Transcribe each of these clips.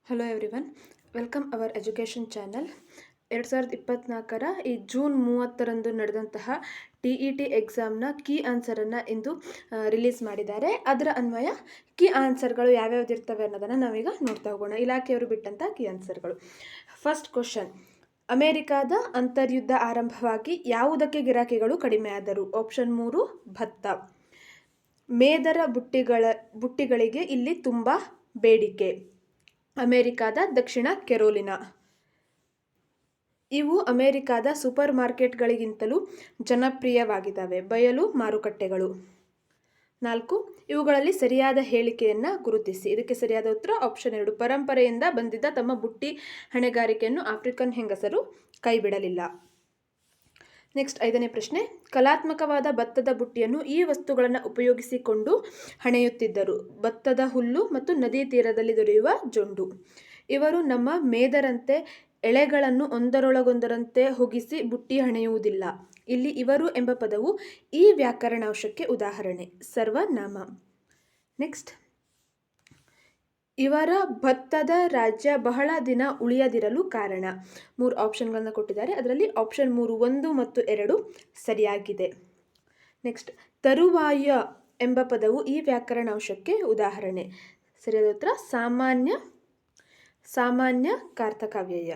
Hello everyone, welcome our education channel. 2024ರ ಈ June 30ರಂದು ನಡೆದಂತಹ TET ಎಕ್ಸಾಮ್ನ ಕೀ ಆನ್ಸರನ್ನು ಇಂದು ರಿಲೀಸ್ ಮಾಡಿದ್ದಾರೆ. ಅದರ ಅನ್ವಯ ಕೀ ಆನ್ಸರ್ಗಳು ಯಾವ್ಯಾವ್ದು ಇರ್ತವೆ ಅನ್ನೋದನ್ನು ನಾವೀಗ ನೋಡ್ತಾ ಹೋಗೋಣ. ಇಲಾಖೆಯವರು ಬಿಟ್ಟಂಥ ಕೀ ಆನ್ಸರ್ಗಳು. ಫಸ್ಟ್ ಕ್ವಶನ್, ಅಮೆರಿಕಾದ ಅಂತರ್ಯುದ್ಧ ಆರಂಭವಾಗಿ ಯಾವುದಕ್ಕೆ ಗಿರಾಕಿಗಳು ಕಡಿಮೆ ಆದರು? ಆಪ್ಷನ್ 3 ಭತ್ತ. ಮೇದರ ಬುಟ್ಟಿಗಳಿಗೆ ಇಲ್ಲಿ ತುಂಬ ಬೇಡಿಕೆ. ಅಮೆರಿಕಾದ ದಕ್ಷಿಣ ಕೆರೋಲಿನಾ. ಇವು ಅಮೆರಿಕಾದ ಸೂಪರ್ ಮಾರ್ಕೆಟ್ಗಳಿಗಿಂತಲೂ ಜನಪ್ರಿಯವಾಗಿದ್ದಾವೆ. ಬಯಲು ಮಾರುಕಟ್ಟೆಗಳು. 4, ಇವುಗಳಲ್ಲಿ ಸರಿಯಾದ ಹೇಳಿಕೆಯನ್ನು ಗುರುತಿಸಿ. ಇದಕ್ಕೆ ಸರಿಯಾದ ಉತ್ತರ ಆಪ್ಷನ್ 2. ಪರಂಪರೆಯಿಂದ ಬಂದಿದ್ದ ತಮ್ಮ ಬುಟ್ಟಿ ಹಣೆಗಾರಿಕೆಯನ್ನು ಆಫ್ರಿಕನ್ ಹೆಂಗಸರು ಕೈಬಿಡಲಿಲ್ಲ. ನೆಕ್ಸ್ಟ್ 5ನೇ ಪ್ರಶ್ನೆ, ಕಲಾತ್ಮಕವಾದ ಭತ್ತದ ಬುಟ್ಟಿಯನ್ನು ಈ ವಸ್ತುಗಳನ್ನು ಉಪಯೋಗಿಸಿಕೊಂಡು ಹಣೆಯುತ್ತಿದ್ದರು. ಭತ್ತದ ಹುಲ್ಲು ಮತ್ತು ನದಿ ತೀರದಲ್ಲಿ ದೊರೆಯುವ ಜೊಂಡು. ಇವರು ನಮ್ಮ ಮೇದರಂತೆ ಎಳೆಗಳನ್ನು ಒಂದರೊಳಗೊಂದರಂತೆ ಹುಗಿಸಿ ಬುಟ್ಟಿ ಹಣೆಯುವುದಿಲ್ಲ. ಇಲ್ಲಿ ಇವರು ಎಂಬ ಪದವು ಈ ವ್ಯಾಕರಣಾಂಶಕ್ಕೆ ಉದಾಹರಣೆ, ಸರ್ವನಾಮ. ನೆಕ್ಸ್ಟ್, ಇವರ ಭತ್ತದ ರಾಜ್ಯ ಬಹಳ ದಿನ ಉಳಿಯದಿರಲು ಕಾರಣ. 3 ಆಪ್ಷನ್ಗಳನ್ನು ಕೊಟ್ಟಿದ್ದಾರೆ. ಅದರಲ್ಲಿ ಆಪ್ಷನ್ 3 1 ಮತ್ತು 2 ಸರಿಯಾಗಿದೆ. ನೆಕ್ಸ್ಟ್, ತರುವಾಯ ಎಂಬ ಪದವು ಈ ವ್ಯಾಕರಣಾಂಶಕ್ಕೆ ಉದಾಹರಣೆ. ಸರಿಯಾದ ಉತ್ತರ ಸಾಮಾನ್ಯ ಕಾರ್ತಕಾವ್ಯಯ.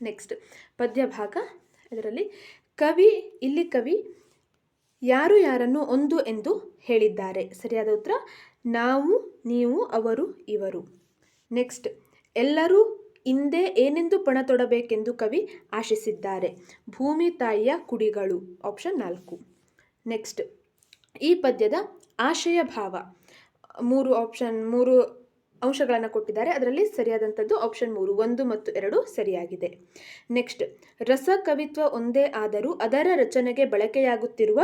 ನೆಕ್ಸ್ಟ್, ಪದ್ಯ ಭಾಗ. ಇದರಲ್ಲಿ ಕವಿ ಯಾರು ಯಾರನ್ನು ಒಂದು ಎಂದು ಹೇಳಿದ್ದಾರೆ? ಸರಿಯಾದ ಉತ್ತರ ನಾವು, ನೀವು, ಅವರು, ಇವರು. ನೆಕ್ಸ್ಟ್, ಎಲ್ಲರೂ ಹಿಂದೆ ಏನೆಂದು ಪಣ ತೊಡಬೇಕೆಂದು ಕವಿ ಆಶಿಸಿದ್ದಾರೆ? ಭೂಮಿ ತಾಯಿಯ ಕುಡಿಗಳು. ಆಪ್ಷನ್ 4. ನೆಕ್ಸ್ಟ್, ಈ ಪದ್ಯದ ಆಶಯ ಭಾವ. 3 ಅಂಶಗಳನ್ನು ಕೊಟ್ಟಿದ್ದಾರೆ. ಅದರಲ್ಲಿ ಸರಿಯಾದಂಥದ್ದು ಆಪ್ಷನ್ 3 1 ಮತ್ತು 2 ಸರಿಯಾಗಿದೆ. ನೆಕ್ಸ್ಟ್, ರಸ ಕವಿತ್ವ ಒಂದೇ ಆದರೂ ಅದರ ರಚನೆಗೆ ಬಳಕೆಯಾಗುತ್ತಿರುವ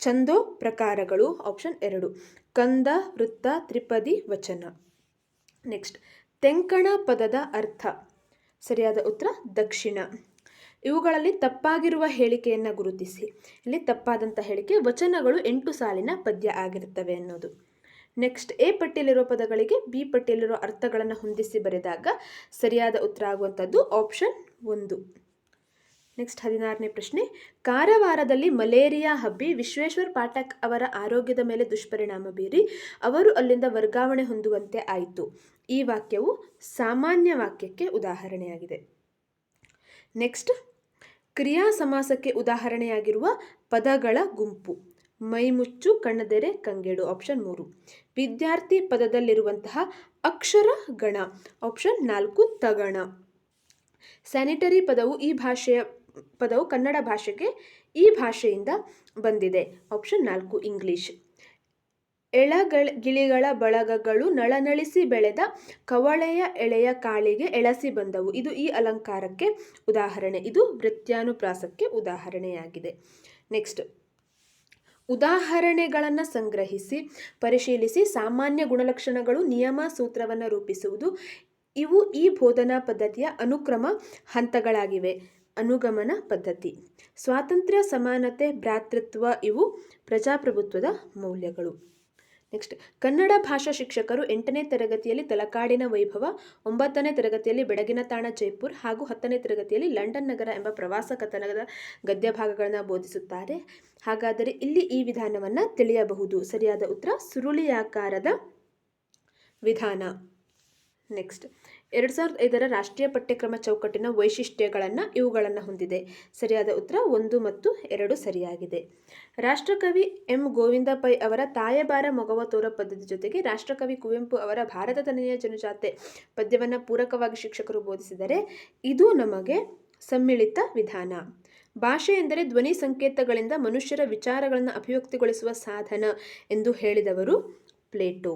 ಛಂದೋ ಪ್ರಕಾರಗಳು. ಆಪ್ಷನ್ 2 ಕಂದ, ವೃತ್ತ, ತ್ರಿಪದಿ, ವಚನ. ನೆಕ್ಸ್ಟ್, ತೆಂಕಣ ಪದದ ಅರ್ಥ. ಸರಿಯಾದ ಉತ್ತರ ದಕ್ಷಿಣ. ಇವುಗಳಲ್ಲಿ ತಪ್ಪಾಗಿರುವ ಹೇಳಿಕೆಯನ್ನು ಗುರುತಿಸಿ. ಇಲ್ಲಿ ತಪ್ಪಾದಂಥ ಹೇಳಿಕೆ ವಚನಗಳು 8 ಸಾಲಿನ ಪದ್ಯ ಆಗಿರುತ್ತವೆ ಅನ್ನೋದು. ನೆಕ್ಸ್ಟ್, ಎ ಪಟ್ಟಿಯಲ್ಲಿರುವ ಪದಗಳಿಗೆ ಬಿ ಪಟ್ಟಿಯಲ್ಲಿರುವ ಅರ್ಥಗಳನ್ನು ಹೊಂದಿಸಿ ಬರೆದಾಗ ಸರಿಯಾದ ಉತ್ತರ ಆಗುವಂಥದ್ದು ಆಪ್ಷನ್ 1. ನೆಕ್ಸ್ಟ್ 16ನೇ ಪ್ರಶ್ನೆ, ಕಾರವಾರದಲ್ಲಿ ಮಲೇರಿಯಾ ಹಬ್ಬಿ ವಿಶ್ವೇಶ್ವರ್ ಪಾಠಕ್ ಅವರ ಆರೋಗ್ಯದ ಮೇಲೆ ದುಷ್ಪರಿಣಾಮ ಬೀರಿ ಅವರು ಅಲ್ಲಿಂದ ವರ್ಗಾವಣೆ ಹೊಂದುವಂತೆ ಆಯಿತು. ಈ ವಾಕ್ಯವು ಸಾಮಾನ್ಯ ವಾಕ್ಯಕ್ಕೆ ಉದಾಹರಣೆಯಾಗಿದೆ. ನೆಕ್ಸ್ಟ್, ಕ್ರಿಯಾ ಸಮಾಸಕ್ಕೆ ಉದಾಹರಣೆಯಾಗಿರುವ ಪದಗಳ ಗುಂಪು. ಮೈಮುಚ್ಚು, ಕಣ್ಣದೆರೆ, ಕಂಗೆಡು. ಆಪ್ಷನ್ 3. ವಿದ್ಯಾರ್ಥಿ ಪದದಲ್ಲಿರುವಂತಹ ಅಕ್ಷರ ಗಣ. ಆಪ್ಷನ್ 4 ತಗಣ. ಸ್ಯಾನಿಟರಿ ಪದವು ಕನ್ನಡ ಭಾಷೆಗೆ ಈ ಭಾಷೆಯಿಂದ ಬಂದಿದೆ. Option 4 English. ಗಿಳಿಗಳ ಬಳಗಗಳು ನಳನಳಿಸಿ ಬೆಳೆದ ಕವಳೆಯ ಎಳೆಯ ಕಾಳಿಗೆ ಎಳಸಿ ಬಂದವು. ಇದು ಈ ಅಲಂಕಾರಕ್ಕೆ ಉದಾಹರಣೆ. ಇದು ವೃತ್ಯಾನುಪ್ರಾಸಕ್ಕೆ ಉದಾಹರಣೆಯಾಗಿದೆ. ನೆಕ್ಸ್ಟ್, ಉದಾಹರಣೆಗಳನ್ನು ಸಂಗ್ರಹಿಸಿ ಪರಿಶೀಲಿಸಿ ಸಾಮಾನ್ಯ ಗುಣಲಕ್ಷಣಗಳು ನಿಯಮ ಸೂತ್ರವನ್ನು ರೂಪಿಸುವುದು. ಇವು ಈ ಬೋಧನಾ ಪದ್ಧತಿಯ ಅನುಕ್ರಮ ಹಂತಗಳಾಗಿವೆ. ಅನುಗಮನ ಪದ್ಧತಿ. ಸ್ವಾತಂತ್ರ್ಯ, ಸಮಾನತೆ, ಭ್ರಾತೃತ್ವ ಇವು ಪ್ರಜಾಪ್ರಭುತ್ವದ ಮೌಲ್ಯಗಳು. ನೆಕ್ಸ್ಟ್, ಕನ್ನಡ ಭಾಷಾ ಶಿಕ್ಷಕರು 8ನೇ ತರಗತಿಯಲ್ಲಿ ತಲಕಾಡಿನ ವೈಭವ, 9ನೇ ತರಗತಿಯಲ್ಲಿ ಬೆಡಗಿನ ತಾಣ ಜೈಪುರ್ ಹಾಗೂ 10ನೇ ತರಗತಿಯಲ್ಲಿ ಲಂಡನ್ ನಗರ ಎಂಬ ಪ್ರವಾಸ ಕಥನದ ಗದ್ಯ ಭಾಗಗಳನ್ನು ಬೋಧಿಸುತ್ತಾರೆ. ಹಾಗಾದರೆ ಇಲ್ಲಿ ಈ ವಿಧಾನವನ್ನು ತಿಳಿಯಬಹುದು. ಸರಿಯಾದ ಉತ್ತರ ಸುರುಳಿಯಾಕಾರದ ವಿಧಾನ. ನೆಕ್ಸ್ಟ್, 2005ರ ರಾಷ್ಟ್ರೀಯ ಪಠ್ಯಕ್ರಮ ಚೌಕಟ್ಟಿನ ವೈಶಿಷ್ಟ್ಯಗಳನ್ನು ಇವುಗಳನ್ನು ಹೊಂದಿದೆ. ಸರಿಯಾದ ಉತ್ತರ 1 ಮತ್ತು 2 ಸರಿಯಾಗಿದೆ. ರಾಷ್ಟ್ರಕವಿ ಎಂ ಗೋವಿಂದ ಪೈ ಅವರ ತಾಯಬಾರ ಮೊಗವ ತೋರ ಪದ್ಯದ ಜೊತೆಗೆ ರಾಷ್ಟ್ರಕವಿ ಕುವೆಂಪು ಅವರ ಭಾರತ ತನಯ ಜನಜಾತೆ ಪದ್ಯವನ್ನು ಪೂರಕವಾಗಿ ಶಿಕ್ಷಕರು ಬೋಧಿಸಿದರೆ ಇದು ನಮಗೆ ಸಮ್ಮಿಳಿತ ವಿಧಾನ. ಭಾಷೆ ಎಂದರೆ ಧ್ವನಿ ಸಂಕೇತಗಳಿಂದ ಮನುಷ್ಯರ ವಿಚಾರಗಳನ್ನು ಅಭಿವ್ಯಕ್ತಿಗೊಳಿಸುವ ಸಾಧನ ಎಂದು ಹೇಳಿದವರು ಪ್ಲೇಟೋ.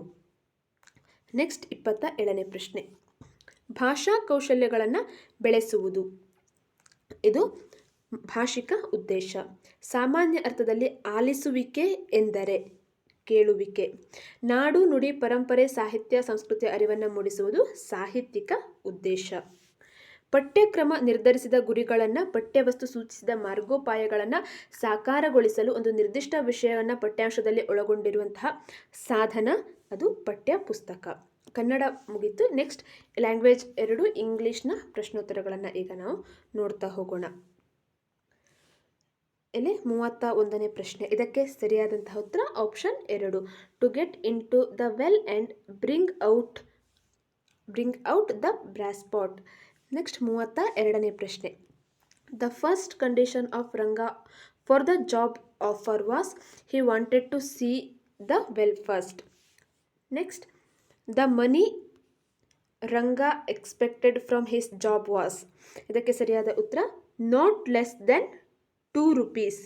ನೆಕ್ಸ್ಟ್ 27ನೇ ಪ್ರಶ್ನೆ, ಭಾಷಾ ಕೌಶಲ್ಯಗಳನ್ನು ಬೆಳೆಸುವುದು. ಇದು ಭಾಷಿಕ ಉದ್ದೇಶ. ಸಾಮಾನ್ಯ ಅರ್ಥದಲ್ಲಿ ಆಲಿಸುವಿಕೆ ಎಂದರೆ ಕೇಳುವಿಕೆ. ನಾಡು, ನುಡಿ, ಪರಂಪರೆ, ಸಾಹಿತ್ಯ, ಸಂಸ್ಕೃತಿಯ ಅರಿವನ್ನು ಮೂಡಿಸುವುದು ಸಾಹಿತ್ಯಿಕ ಉದ್ದೇಶ. ಪಠ್ಯಕ್ರಮ ನಿರ್ಧರಿಸಿದ ಗುರಿಗಳನ್ನು, ಪಠ್ಯವಸ್ತು ಸೂಚಿಸಿದ ಮಾರ್ಗೋಪಾಯಗಳನ್ನು ಸಾಕಾರಗೊಳಿಸಲು ಒಂದು ನಿರ್ದಿಷ್ಟ ವಿಷಯವನ್ನು ಪಠ್ಯಾಂಶದಲ್ಲಿ ಒಳಗೊಂಡಿರುವಂತಹ ಸಾಧನ ಅದು ಪಠ್ಯ ಪುಸ್ತಕ. ಕನ್ನಡ ಮುಗೀತು. ನೆಕ್ಸ್ಟ್ ಲ್ಯಾಂಗ್ವೇಜ್ 2 ಇಂಗ್ಲೀಷ್ನ ಪ್ರಶ್ನೋತ್ತರಗಳನ್ನು ಈಗ ನಾವು ನೋಡ್ತಾ ಹೋಗೋಣ. ಇಲ್ಲಿ 31ನೇ ಪ್ರಶ್ನೆ, ಇದಕ್ಕೆ ಸರಿಯಾದಂತಹ ಉತ್ತರ option 2, to get into the well and bring out the brass pot. Next 32ನೇ ಪ್ರಶ್ನೆ, the first condition of Ranga for the job offer was he wanted to see the well first. Next, the money Ranga expected from his job was. ಇದಕ್ಕೆ ಸರಿಯಾದ ಉತ್ತರ not less than 2 rupees.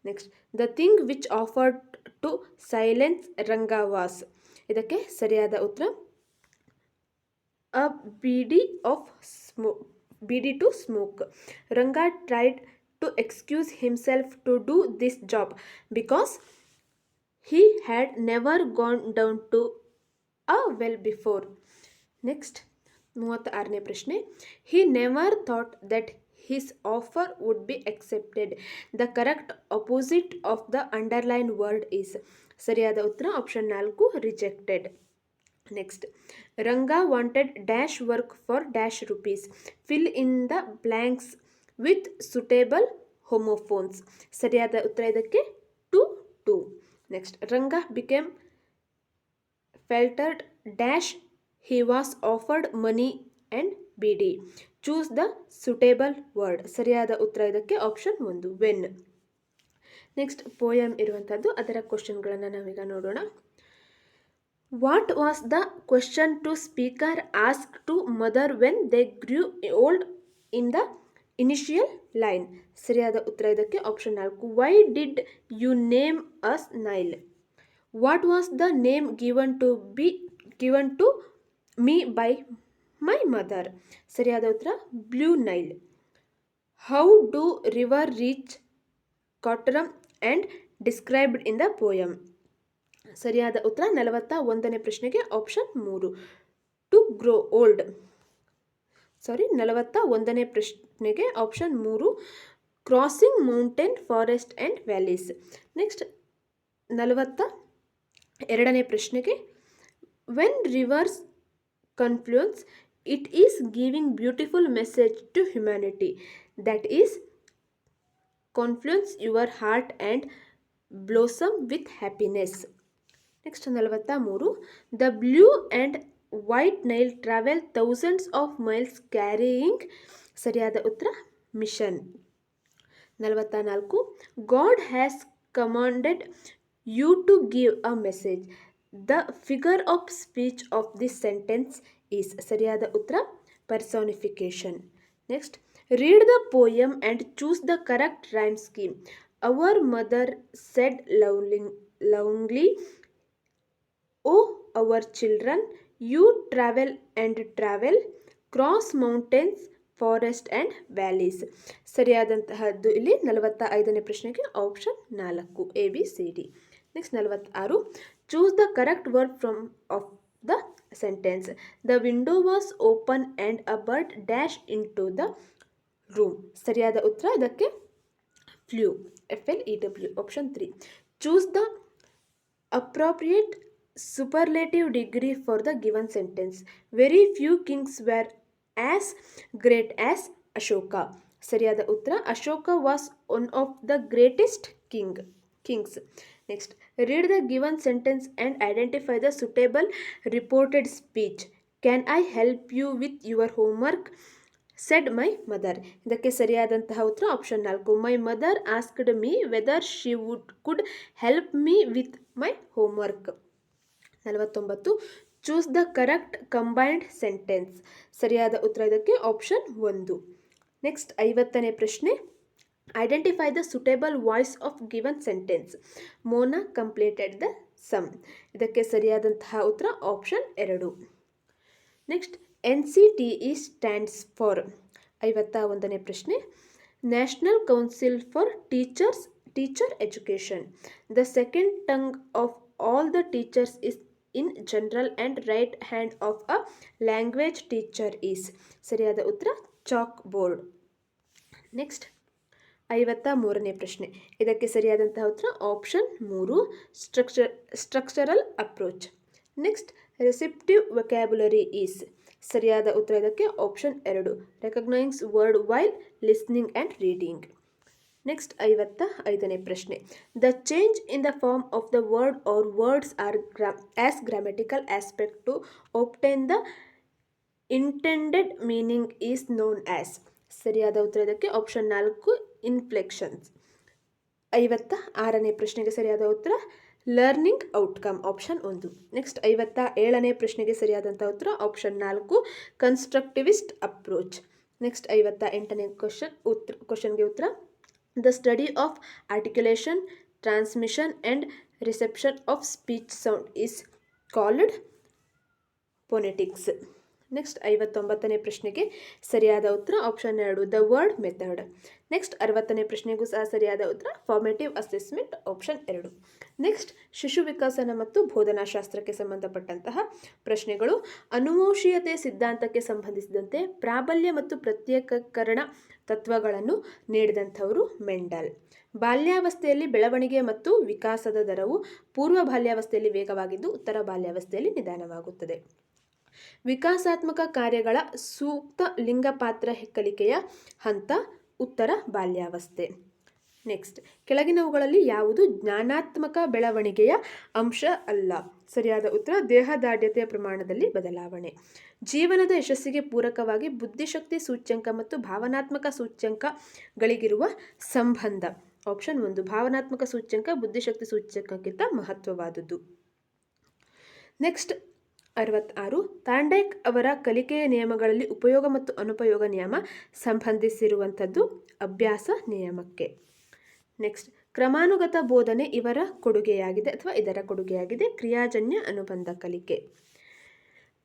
Next, the thing which offered to silence Ranga was. ಇದಕ್ಕೆ ಸರಿಯಾದ ಉತ್ತರ a bidi to smoke. Ranga tried to excuse himself to do this job because he had never gone down to a well before. Next 36ನೇ ಪ್ರಶ್ನೆ, he never thought that his offer would be accepted. The correct opposite of the underlined word is. ಸರಿಯಾದ ಉತ್ತರ option 4, rejected. Next, Ranga wanted dash work for dash rupees. Fill in the blanks with suitable homophones. ಸರಿಯಾದ ಉತ್ತರ ಇದಕ್ಕೆ 2. Next, Ranga became faltered dash he was offered money and BD. Choose the suitable word. ಸರಿಯಾದ ಉತ್ತರ ಇದಕ್ಕೆ option 1, when. Next, poem ಇರುವಂಥದ್ದು, ಅದರ ಕ್ವಶನ್ಗಳನ್ನು ನಾವೀಗ ನೋಡೋಣ. What was the question to speaker ask to mother when they grew old in the initial line. ಸರಿಯಾದ ಉತ್ತರ ಇದಕ್ಕೆ option 4, why did you name us Nile. What was the name given to me by my mother. ಸರಿಯಾದ ಉತ್ತರ blue Nile. How do river reach Khartoum and described in the poem. ಸರಿಯಾದ ಉತ್ತರ 41ನೇ ಪ್ರಶ್ನೆಗೆ option 3, to grow old. 41ನೇ ಪ್ರಶ್ನೆಗೆ option 3, crossing mountain forest and valleys. Next 42ನೇ ಪ್ರಶ್ನೆಗೆ, when rivers confluence it is giving beautiful message to humanity that is confluence your heart and blossom with happiness. Next 43, the blue and white Nile travel thousands of miles carrying. ಸರಿಯಾದ ಉತ್ತರ mission. 44, God has commanded you to give a message. The figure of speech of this sentence is. ಸರಿಯಾದ ಉತ್ತರ personification. Next, read the poem and choose the correct rhyme scheme. Our mother said lovely, o our children, you travel and travel, cross mountains, forest and valleys. ಸರಿಯಾದಂತಹದ್ದು ಇಲ್ಲಿ 45ನೇ ಪ್ರಶ್ನೆಗೆ option 4, ABCD. Next 46, choose the correct word from of the sentence. The window was open and a bird dash into the room. ಸರಿಯಾದ ಉತ್ತರ ಇದಕ್ಕೆ flew, FLEW, option 3. Choose the appropriate superlative degree for the given sentence. Very few kings were as great as Ashoka. ಸರಿಯಾದ ಉತ್ತರ Ashoka was one of the greatest kings. Next, read the given sentence and identify the suitable reported speech. Can I help you with your homework? said my mother. ಇದಕ್ಕೆ ಸರಿಯಾದಂತಹ ಉತ್ತರ option 4, my mother asked me whether she could help me with my homework. 49, choose the correct combined sentence. ಸರಿಯಾದ ಉತ್ತರ ಇದಕ್ಕೆ option 1. Next 50ನೇ ಪ್ರಶ್ನೆ, identify the suitable voice of given sentence. Mona completed the sum. ಇದಕ್ಕೆ ಸರಿಯಾದಂತಹ ಉತ್ತರ option 2. Next, NCTE stands for. 51ನೇ ಪ್ರಶ್ನೆ, national council for teacher education. The second tongue of all the teachers is in general and right hand of a language teacher is. ಸರಿಯಾದ ಉತ್ತರ chalk board. Next 53ನೇ ಪ್ರಶ್ನೆ, ಇದಕ್ಕೆ ಸರಿಯಾದಂತಹ ಉತ್ತರ option 3, structural approach. Next, receptive vocabulary is. ಸರಿಯಾದ ಉತ್ತರ ಇದಕ್ಕೆ option 2, recognise word while listening and reading. Next 55ನೇ ಪ್ರಶ್ನೆ. The change in the form of the word or words or as grammatical aspect to obtain the intended meaning is known as. ಸರಿಯಾದ ಉತ್ತರ ಇದಕ್ಕೆ option 4, ಇನ್ಫ್ಲೆಕ್ಷನ್ಸ್. 56ನೇ ಪ್ರಶ್ನೆಗೆ ಸರಿಯಾದ ಉತ್ತರ learning outcome, option 1. Next 57ನೇ ಪ್ರಶ್ನೆಗೆ ಸರಿಯಾದಂಥ ಉತ್ತರ ಆಪ್ಷನ್ 4, ಕನ್ಸ್ಟ್ರಕ್ಟಿವಿಸ್ಟ್ ಅಪ್ರೋಚ್. ನೆಕ್ಸ್ಟ್ 58ನೇ ಕ್ವಶನ್ಗೆ ಉತ್ತರ the study of articulation, transmission and reception of speech sound is called phonetics. Next 59ನೇ ಪ್ರಶ್ನೆಗೆ ಸರಿಯಾದ ಉತ್ತರ option 2, the word method. Next 60ನೇ ಪ್ರಶ್ನೆಗೂ ಸಹ ಸರಿಯಾದ ಉತ್ತರ ಫಾರ್ಮೇಟಿವ್ ಅಸೆಸ್ಮೆಂಟ್, ಆಪ್ಷನ್ 2. ನೆಕ್ಸ್ಟ್ ಶಿಶು ವಿಕಸನ ಮತ್ತು ಬೋಧನಾಶಾಸ್ತ್ರಕ್ಕೆ ಸಂಬಂಧಪಟ್ಟಂತಹ ಪ್ರಶ್ನೆಗಳು. ಅನುವಂಶೀಯತೆ ಸಿದ್ಧಾಂತಕ್ಕೆ ಸಂಬಂಧಿಸಿದಂತೆ ಪ್ರಾಬಲ್ಯ ಮತ್ತು ಪ್ರತ್ಯೇಕೀಕರಣ ತತ್ವಗಳನ್ನು ನೀಡಿದಂಥವರು ಮೆಂಡಲ್. ಬಾಲ್ಯಾವಸ್ಥೆಯಲ್ಲಿ ಬೆಳವಣಿಗೆ ಮತ್ತು ವಿಕಾಸದ ದರವು ಪೂರ್ವ ಬಾಲ್ಯಾವಸ್ಥೆಯಲ್ಲಿ ವೇಗವಾಗಿದ್ದು ಉತ್ತರ ಬಾಲ್ಯಾವಸ್ಥೆಯಲ್ಲಿ ನಿಧಾನವಾಗುತ್ತದೆ. ವಿಕಾಸಾತ್ಮಕ ಕಾರ್ಯಗಳ ಸೂಕ್ತ ಲಿಂಗಪಾತ್ರ ಕಲಿಕೆಯ ಹಂತ ಉತ್ತರ ಬಾಲ್ಯಾವಸ್ಥೆ. ನೆಕ್ಸ್ಟ್ ಕೆಳಗಿನವುಗಳಲ್ಲಿ ಯಾವುದು ಜ್ಞಾನಾತ್ಮಕ ಬೆಳವಣಿಗೆಯ ಅಂಶ ಅಲ್ಲ. ಸರಿಯಾದ ಉತ್ತರ ದೇಹದಾಢ್ಯತೆಯ ಪ್ರಮಾಣದಲ್ಲಿ ಬದಲಾವಣೆ. ಜೀವನದ ಯಶಸ್ಸಿಗೆ ಪೂರಕವಾಗಿ ಬುದ್ಧಿಶಕ್ತಿ ಸೂಚ್ಯಂಕ ಮತ್ತು ಭಾವನಾತ್ಮಕ ಸೂಚ್ಯಂಕಗಳಿಗಿರುವ ಸಂಬಂಧ, ಆಪ್ಷನ್ 1, ಭಾವನಾತ್ಮಕ ಸೂಚ್ಯಂಕ ಬುದ್ಧಿಶಕ್ತಿ ಸೂಚ್ಯಂಕಕ್ಕಿಂತ ಮಹತ್ವವಾದುದು. ನೆಕ್ಸ್ಟ್ 66, ಥಾಂಡೈಕ್ ಅವರ ಕಲಿಕೆಯ ನಿಯಮಗಳಲ್ಲಿ ಉಪಯೋಗ ಮತ್ತು ಅನುಪಯೋಗ ನಿಯಮ ಸಂಬಂಧಿಸಿರುವಂಥದ್ದು ಅಭ್ಯಾಸ ನಿಯಮಕ್ಕೆ. ನೆಕ್ಸ್ಟ್ ಕ್ರಮಾನುಗತ ಬೋಧನೆ ಇವರ ಕೊಡುಗೆಯಾಗಿದೆ ಅಥವಾ ಇದರ ಕೊಡುಗೆಯಾಗಿದೆ. ಕ್ರಿಯಾಜನ್ಯ ಅನುಬಂಧ ಕಲಿಕೆ.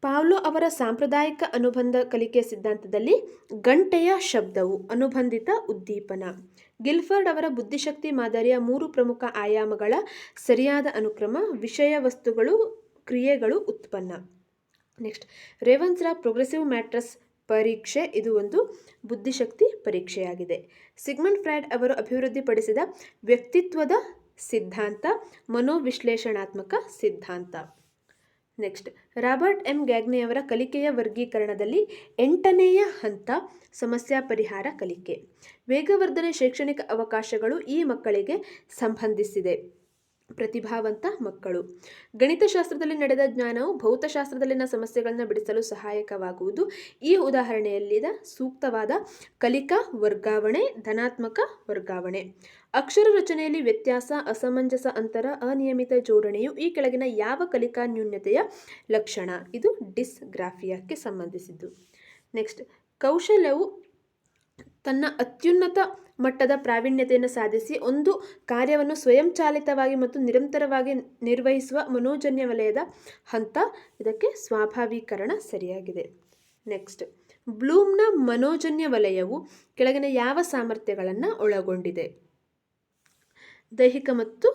ಪಾವ್ಲೋ ಅವರ ಸಾಂಪ್ರದಾಯಿಕ ಅನುಬಂಧ ಕಲಿಕೆಯ ಸಿದ್ಧಾಂತದಲ್ಲಿ ಗಂಟೆಯ ಶಬ್ದವು ಅನುಬಂಧಿತ ಉದ್ದೀಪನ. ಗಿಲ್ಫರ್ಡ್ ಅವರ ಬುದ್ಧಿಶಕ್ತಿ ಮಾದರಿಯ 3 ಪ್ರಮುಖ ಆಯಾಮಗಳ ಸರಿಯಾದ ಅನುಕ್ರಮ ವಿಷಯ ವಸ್ತುಗಳು ಕ್ರಿಯೆಗಳು ಉತ್ಪನ್ನ. ನೆಕ್ಸ್ಟ್ ರೇವನ್ಸ್ರ ಪ್ರೋಗ್ರೆಸಿವ್ ಮ್ಯಾಟ್ರಿಕ್ಸ್ ಪರೀಕ್ಷೆ, ಇದು ಒಂದು ಬುದ್ಧಿಶಕ್ತಿ ಪರೀಕ್ಷೆಯಾಗಿದೆ. ಸಿಗ್ಮಂಡ್ ಫ್ರಾಯ್ಡ್ ಅವರು ಅಭಿವೃದ್ಧಿಪಡಿಸಿದ ವ್ಯಕ್ತಿತ್ವದ ಸಿದ್ಧಾಂತ ಮನೋವಿಶ್ಲೇಷಣಾತ್ಮಕ ಸಿದ್ಧಾಂತ. ನೆಕ್ಸ್ಟ್ ರಾಬರ್ಟ್ ಎಂ ಗ್ಯಾಗ್ನೆಯವರ ಕಲಿಕೆಯ ವರ್ಗೀಕರಣದಲ್ಲಿ 8ನೇಯ ಹಂತ ಸಮಸ್ಯಾ ಪರಿಹಾರ ಕಲಿಕೆ. ವೇಗವರ್ಧನೆ ಶೈಕ್ಷಣಿಕ ಅವಕಾಶಗಳು ಈ ಮಕ್ಕಳಿಗೆ ಸಂಬಂಧಿಸಿದೆ. ಪ್ರತಿಭಾವಂತ ಮಕ್ಕಳು. ಗಣಿತಶಾಸ್ತ್ರದಲ್ಲಿ ನಡೆದ ಜ್ಞಾನವು ಭೌತಶಾಸ್ತ್ರದಲ್ಲಿನ ಸಮಸ್ಯೆಗಳನ್ನು ಬಿಡಿಸಲು ಸಹಾಯಕವಾಗುವುದು. ಈ ಉದಾಹರಣೆಯಲ್ಲಿನ ಸೂಕ್ತವಾದ ಕಲಿಕಾ ವರ್ಗಾವಣೆ ಧನಾತ್ಮಕ ವರ್ಗಾವಣೆ. ಅಕ್ಷರ ರಚನೆಯಲ್ಲಿ ವ್ಯತ್ಯಾಸ, ಅಸಮಂಜಸ ಅಂತರ, ಅನಿಯಮಿತ ಜೋಡಣೆಯು ಈ ಕೆಳಗಿನ ಯಾವ ಕಲಿಕಾ ನ್ಯೂನತೆಯ ಲಕ್ಷಣ? ಇದು ಡಿಸ್ಗ್ರಾಫಿಯಾಕ್ಕೆ ಸಂಬಂಧಿಸಿದ್ದು. ನೆಕ್ಸ್ಟ್ ಕೌಶಲ್ಯವು ತನ್ನ ಅತ್ಯುನ್ನತ ಮಟ್ಟದ ಪ್ರಾವೀಣ್ಯತೆಯನ್ನು ಸಾಧಿಸಿ ಒಂದು ಕಾರ್ಯವನ್ನು ಸ್ವಯಂಚಾಲಿತವಾಗಿ ಮತ್ತು ನಿರಂತರವಾಗಿ ನಿರ್ವಹಿಸುವ ಮನೋಜನ್ಯ ವಲಯದ ಹಂತ, ಇದಕ್ಕೆ ಸ್ವಾಭಾವೀಕರಣ ಸರಿಯಾಗಿದೆ. ನೆಕ್ಸ್ಟ್ ಬ್ಲೂಮ್ನ ಮನೋಜನ್ಯ ವಲಯವು ಕೆಳಗಿನ ಯಾವ ಸಾಮರ್ಥ್ಯಗಳನ್ನು ಒಳಗೊಂಡಿದೆ? ದೈಹಿಕ ಮತ್ತು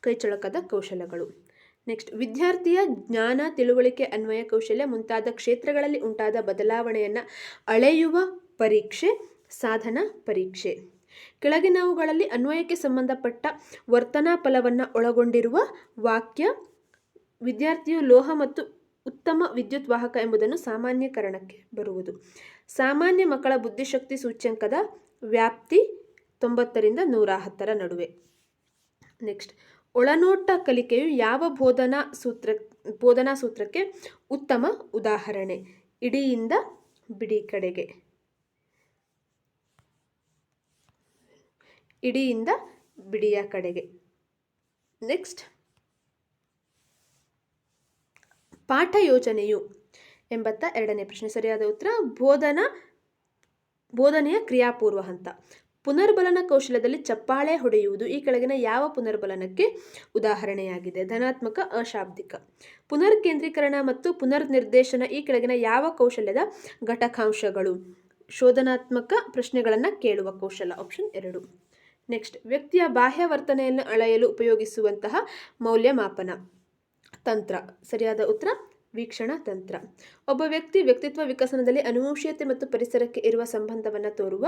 ಕೈಚಳಕದ ಕೌಶಲ್ಯಗಳು. ನೆಕ್ಸ್ಟ್ ವಿದ್ಯಾರ್ಥಿಯ ಜ್ಞಾನ, ತಿಳುವಳಿಕೆ, ಅನ್ವಯ ಕೌಶಲ್ಯ ಮುಂತಾದ ಕ್ಷೇತ್ರಗಳಲ್ಲಿ ಉಂಟಾದ ಬದಲಾವಣೆಯನ್ನು ಅಳೆಯುವ ಪರೀಕ್ಷೆ ಸಾಧನ ಪರೀಕ್ಷೆ. ಕೆಳಗಿನವುಗಳಲ್ಲಿ ಅನ್ವಯಕ್ಕೆ ಸಂಬಂಧಪಟ್ಟ ವರ್ತನಾ ಫಲವನ್ನು ಒಳಗೊಂಡಿರುವ ವಾಕ್ಯ ವಿದ್ಯಾರ್ಥಿಯು ಲೋಹ ಮತ್ತು ಉತ್ತಮ ವಿದ್ಯುತ್ ವಾಹಕ ಎಂಬುದನ್ನು ಸಾಮಾನ್ಯೀಕರಣಕ್ಕೆ ಬರುವುದು. ಸಾಮಾನ್ಯ ಮಕ್ಕಳ ಬುದ್ಧಿಶಕ್ತಿ ಸೂಚ್ಯಂಕದ ವ್ಯಾಪ್ತಿ 90ರಿಂದ 110ರ ನಡುವೆ. ನೆಕ್ಸ್ಟ್ ಒಳನೋಟ ಕಲಿಕೆಯು ಯಾವ ಬೋಧನಾ ಸೂತ್ರಕ್ಕೆ ಉತ್ತಮ ಉದಾಹರಣೆ? ಇಡಿಯಿಂದ ಬಿಡಿ ಕಡೆಗೆ. ಇಡಿಯಿಂದ ಬಿಡಿಯ ಕಡೆಗೆ. ನೆಕ್ಸ್ಟ್ ಪಾಠ ಯೋಜನೆಯು 82ನೇ ಪ್ರಶ್ನೆ ಸರಿಯಾದ ಉತ್ತರ ಬೋಧನೆಯ ಕ್ರಿಯಾಪೂರ್ವ ಹಂತ. ಪುನರ್ಬಲನ ಕೌಶಲ್ಯದಲ್ಲಿ ಚಪ್ಪಾಳೆ ಹೊಡೆಯುವುದು ಈ ಕೆಳಗಿನ ಯಾವ ಪುನರ್ಬಲನಕ್ಕೆ ಉದಾಹರಣೆಯಾಗಿದೆ? ಧನಾತ್ಮಕ ಅಶಾಬ್ದಿಕ. ಪುನರ್ಕೇಂದ್ರೀಕರಣ ಮತ್ತು ಪುನರ್ನಿರ್ದೇಶನ ಈ ಕೆಳಗಿನ ಯಾವ ಕೌಶಲ್ಯದ ಘಟಕಾಂಶಗಳು? ಶೋಧನಾತ್ಮಕ ಪ್ರಶ್ನೆಗಳನ್ನು ಕೇಳುವ ಕೌಶಲ, ಆಪ್ಷನ್ 2. ನೆಕ್ಸ್ಟ್ ವ್ಯಕ್ತಿಯ ಬಾಹ್ಯ ವರ್ತನೆಯನ್ನು ಅಳೆಯಲು ಉಪಯೋಗಿಸುವಂತಹ ಮೌಲ್ಯಮಾಪನ ತಂತ್ರ. ಸರಿಯಾದ ಉತ್ತರ ವೀಕ್ಷಣಾ ತಂತ್ರ. ಒಬ್ಬ ವ್ಯಕ್ತಿ ವ್ಯಕ್ತಿತ್ವ ವಿಕಸನದಲ್ಲಿ ಅನುವಂಶೀಯತೆ ಮತ್ತು ಪರಿಸರಕ್ಕೆ ಇರುವ ಸಂಬಂಧವನ್ನು ತೋರುವ